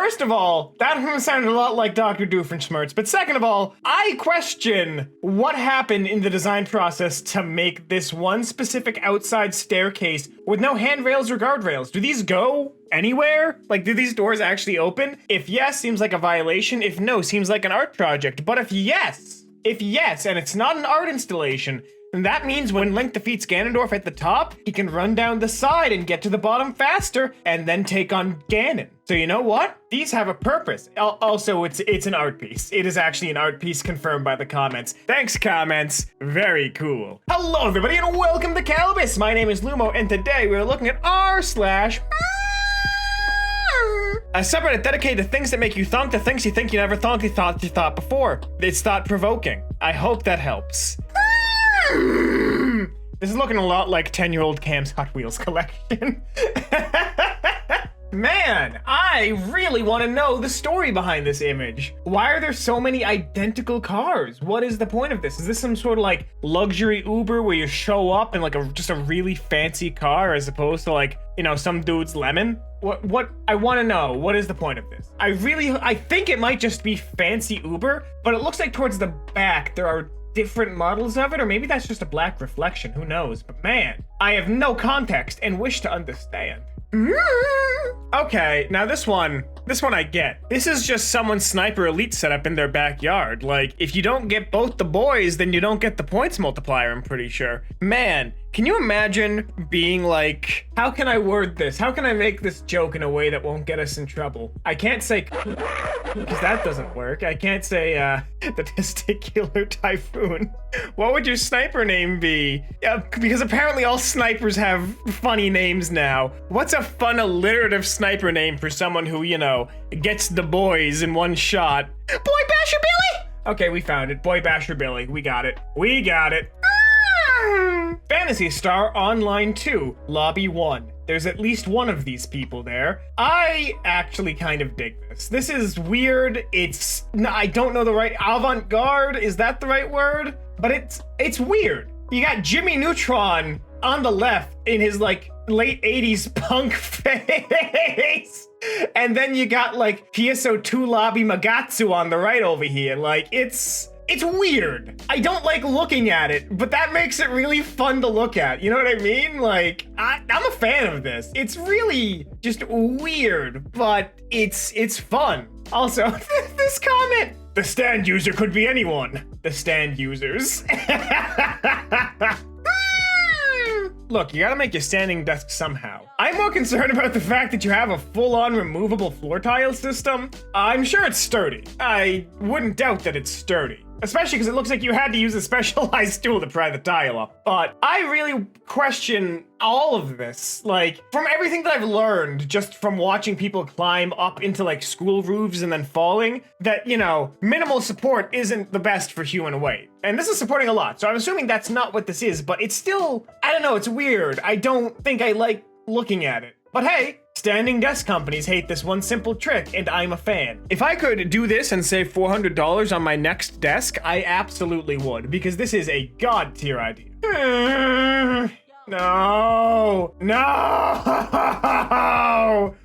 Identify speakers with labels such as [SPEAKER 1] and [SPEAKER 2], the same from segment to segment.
[SPEAKER 1] First of all, that sounded a lot like Dr. Doofenshmirtz, but second of all, I question what happened in the design process to make this one specific outside staircase with no handrails or guardrails. Do these go anywhere? Like, do these doors actually open? If yes, seems like a violation. If no, seems like an art project. But if yes, and it's not an art installation, then that means when Link defeats Ganondorf at the top, he can run down the side and get to the bottom faster, and then take on Ganon. So you know what? These have a purpose. Also, it's an art piece. It is actually an art piece confirmed by the comments. Thanks, comments. Very cool. Hello, everybody, and welcome to Kalbus. My name is Lumo, and today we're looking at r/. A subreddit dedicated to things that make you thunk, the things you think you never thunk you thought before. It's thought-provoking. I hope that helps. This is looking a lot like 10-year-old Cam's Hot Wheels collection. Man, I really want to know the story behind this image. Why are there so many identical cars? What is the point of this? Is this some sort of like luxury Uber where you show up in like just a really fancy car as opposed to like, you know, some dude's lemon? What I want to know, what is the point of this? I think it might just be fancy Uber, but it looks like towards the back there are different models of it, or maybe that's just a black reflection, who knows? But man, I have no context and wish to understand. Okay, now this one I get. This is just someone's sniper elite setup in their backyard. Like, if you don't get both the boys, then you don't get the points multiplier, I'm pretty sure. Man, can you imagine being like, how can I word this? How can I make this joke in a way that won't get us in trouble? I can't say, because that doesn't work. I can't say, the testicular typhoon. What would your sniper name be? Because apparently all snipers have funny names now. What's a fun alliterative sniper name for someone who, you know, gets the boys in one shot? Boy Basher Billy! Okay, we found it. Boy Basher Billy. We got it. We got it. Phantasy Star Online 2, Lobby 1. There's at least one of these people there. I actually kind of dig this. This is weird. I don't know the right, avant-garde, is that the right word? But it's weird. You got Jimmy Neutron on the left in his like late 80s punk face. And then you got like PSO2 Lobby Magatsu on the right over here. Like, it's weird. I don't like looking at it, but that makes it really fun to look at. You know what I mean? Like, I'm a fan of this. It's really just weird, but it's fun. Also, this comment, the stand user could be anyone. The stand users. Look, you gotta make your standing desk somehow. I'm more concerned about the fact that you have a full-on removable floor tile system. I'm sure it's sturdy. I wouldn't doubt that it's sturdy. Especially because it looks like you had to use a specialized tool to pry the tile up. But I really question all of this. Like, from everything that I've learned just from watching people climb up into like school roofs and then falling, that, you know, minimal support isn't the best for human weight. And this is supporting a lot, so I'm assuming that's not what this is, but it's still, I don't know, it's weird. I don't think I like looking at it. But hey, standing desk companies hate this one simple trick, and I'm a fan. If I could do this and save $400 on my next desk, I absolutely would, because this is a god tier idea. No! No!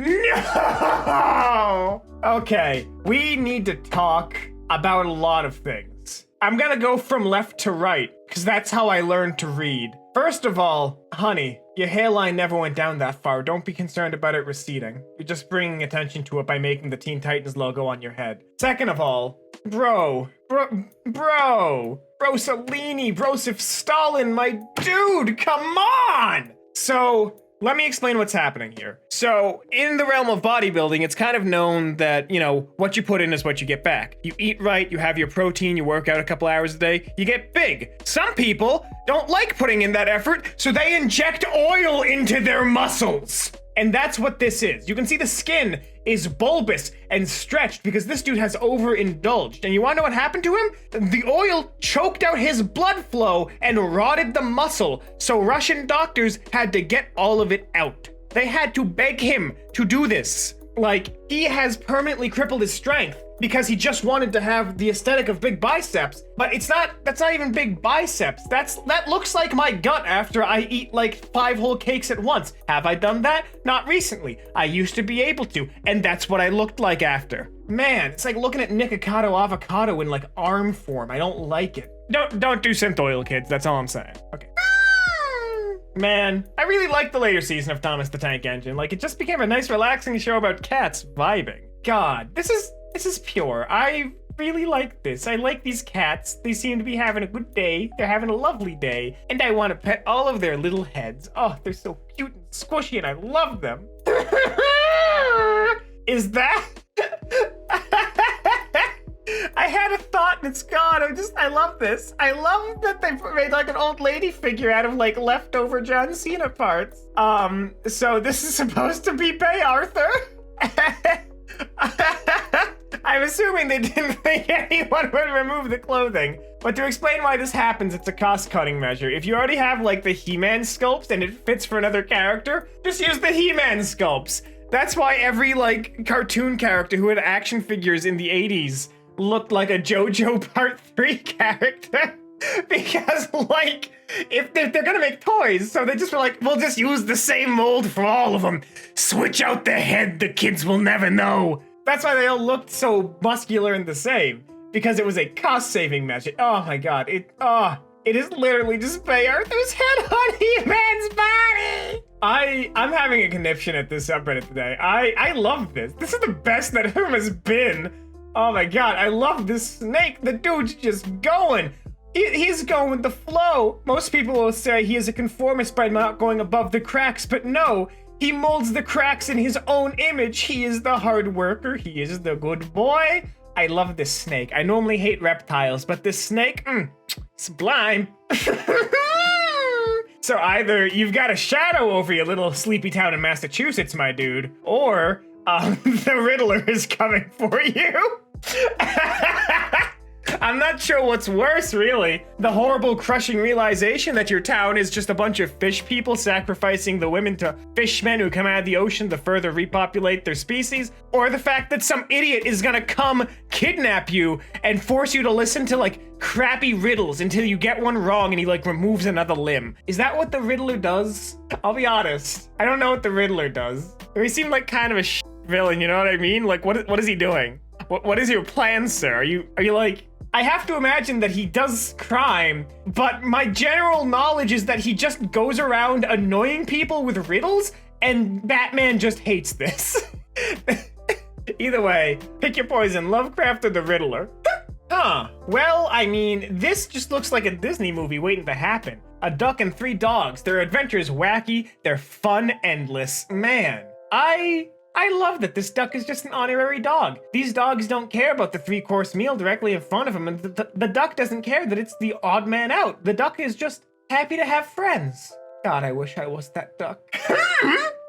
[SPEAKER 1] No! Okay, we need to talk about a lot of things. I'm gonna go from left to right, because that's how I learned to read. First of all, honey, your hairline never went down that far. Don't be concerned about it receding. You're just bringing attention to it by making the Teen Titans logo on your head. Second of all, Brosellini, Brosif Stalin, my dude, come on! So, let me explain what's happening here. So, in the realm of bodybuilding, it's kind of known that, you know, what you put in is what you get back. You eat right, you have your protein, you work out a couple hours a day, you get big. Some people don't like putting in that effort, so they inject oil into their muscles. And that's what this is. You can see the skin is bulbous and stretched because this dude has overindulged. And you wanna know what happened to him? The oil choked out his blood flow and rotted the muscle. So Russian doctors had to get all of it out. They had to beg him to do this. Like, he has permanently crippled his strength because he just wanted to have the aesthetic of big biceps. But that's not even big biceps. That looks like my gut after I eat like 5 whole cakes at once. Have I done that? Not recently. I used to be able to, and that's what I looked like after. Man, it's like looking at Nikocado avocado in like arm form. I don't like it. Don't do synth oil, kids. That's all I'm saying. Okay. Man, I really liked the later season of Thomas the Tank Engine. Like, it just became a nice, relaxing show about cats vibing. God, this is pure. I really like this. I like these cats. They seem to be having a good day. They're having a lovely day. And I want to pet all of their little heads. Oh, they're so cute and squishy, and I love them. Is that... I had a thought and it's gone. I love this. I love that they made like an old lady figure out of like leftover John Cena parts. So this is supposed to be Bay Arthur? I'm assuming they didn't think anyone would remove the clothing. But to explain why this happens, it's a cost-cutting measure. If you already have like the He-Man sculpts and it fits for another character, just use the He-Man sculpts. That's why every like cartoon character who had action figures in the 80s looked like a JoJo Part 3 character. Because, like, if they're gonna make toys, so they just were like, we'll just use the same mold for all of them. Switch out the head, the kids will never know. That's why they all looked so muscular and the same. Because it was a cost-saving measure. Oh my god, it is literally just Bay Arthur's head on He-Man's body! I'm having a conniption at this subreddit today. I love this. This is the best that Hmmm has been. Oh my god, I love this snake. The dude's just going. He's going with the flow. Most people will say he is a conformist by not going above the cracks, but no. He molds the cracks in his own image. He is the hard worker. He is the good boy. I love this snake. I normally hate reptiles, but this snake, sublime. So either you've got a shadow over your little sleepy town in Massachusetts, my dude, or the Riddler is coming for you. I'm not sure what's worse, really. The horrible, crushing realization that your town is just a bunch of fish people sacrificing the women to fishmen who come out of the ocean to further repopulate their species, or the fact that some idiot is gonna come kidnap you and force you to listen to, like, crappy riddles until you get one wrong and he, like, removes another limb. Is that what the Riddler does? I'll be honest. I don't know what the Riddler does. He seemed like kind of a villain, you know what I mean? Like, what is he doing? What is your plan, sir? Are you like... I have to imagine that he does crime, but my general knowledge is that he just goes around annoying people with riddles, and Batman just hates this. Either way, pick your poison, Lovecraft or the Riddler. Huh. Well, I mean, this just looks like a Disney movie waiting to happen. A duck and 3 dogs. Their adventures wacky, their fun endless. Man, I love that this duck is just an honorary dog. These dogs don't care about the 3-course meal directly in front of him, and the duck doesn't care that it's the odd man out. The duck is just happy to have friends. God, I wish I was that duck.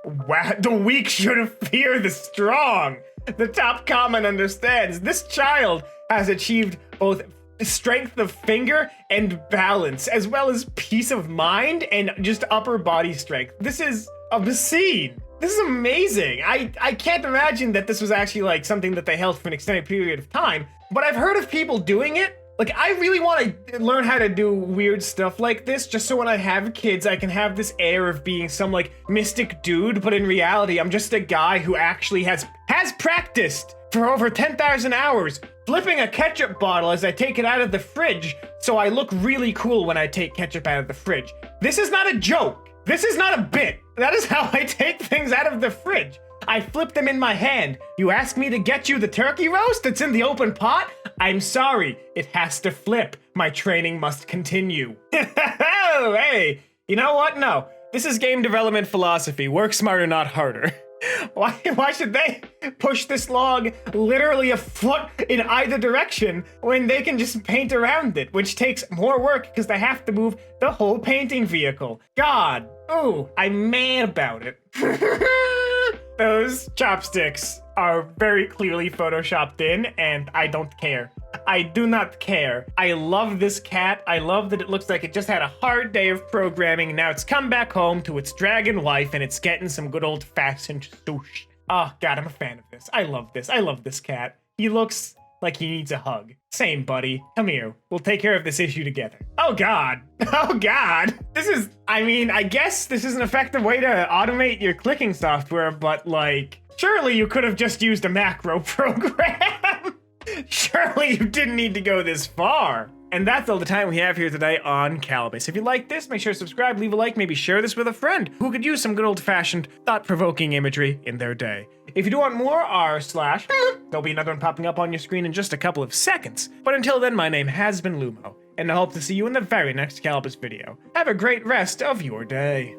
[SPEAKER 1] Wow, the weak shouldn't fear the strong. The top comment understands this child has achieved both strength of finger and balance, as well as peace of mind and just upper body strength. This is obscene. This is amazing. I can't imagine that this was actually like something that they held for an extended period of time, but I've heard of people doing it. Like, I really want to learn how to do weird stuff like this, just so when I have kids, I can have this air of being some, like, mystic dude, but in reality, I'm just a guy who actually has practiced for over 10,000 hours, flipping a ketchup bottle as I take it out of the fridge, so I look really cool when I take ketchup out of the fridge. This is not a joke. This is not a bit. That is how I take things out of the fridge. I flip them in my hand. You ask me to get you the turkey roast that's in the open pot? I'm sorry, it has to flip. My training must continue. Oh, hey, you know what? No, this is game development philosophy. Work smarter, not harder. Why should they push this log literally a foot in either direction when they can just paint around it, which takes more work because they have to move the whole painting vehicle. God, ooh, I'm mad about it. Those chopsticks are very clearly photoshopped in, and I don't care. I do not care. I love this cat. I love that it looks like it just had a hard day of programming. Now it's come back home to its dragon wife, and it's getting some good old-fashioned sushi. Oh god, I'm a fan of this. I love this. I love this cat. He looks like he needs a hug. Same, buddy. Come here. We'll take care of this issue together. Oh god. Oh god. This is, I mean, I guess this is an effective way to automate your clicking software, but like, surely you could have just used a macro program. Surely you didn't need to go this far. And that's all the time we have here today on Kalbus. If you like this, make sure to subscribe, leave a like, maybe share this with a friend who could use some good old-fashioned, thought-provoking imagery in their day. If you do want more there'll be another one popping up on your screen in just a couple of seconds. But until then, my name has been Lumo, and I hope to see you in the very next Kalbus video. Have a great rest of your day.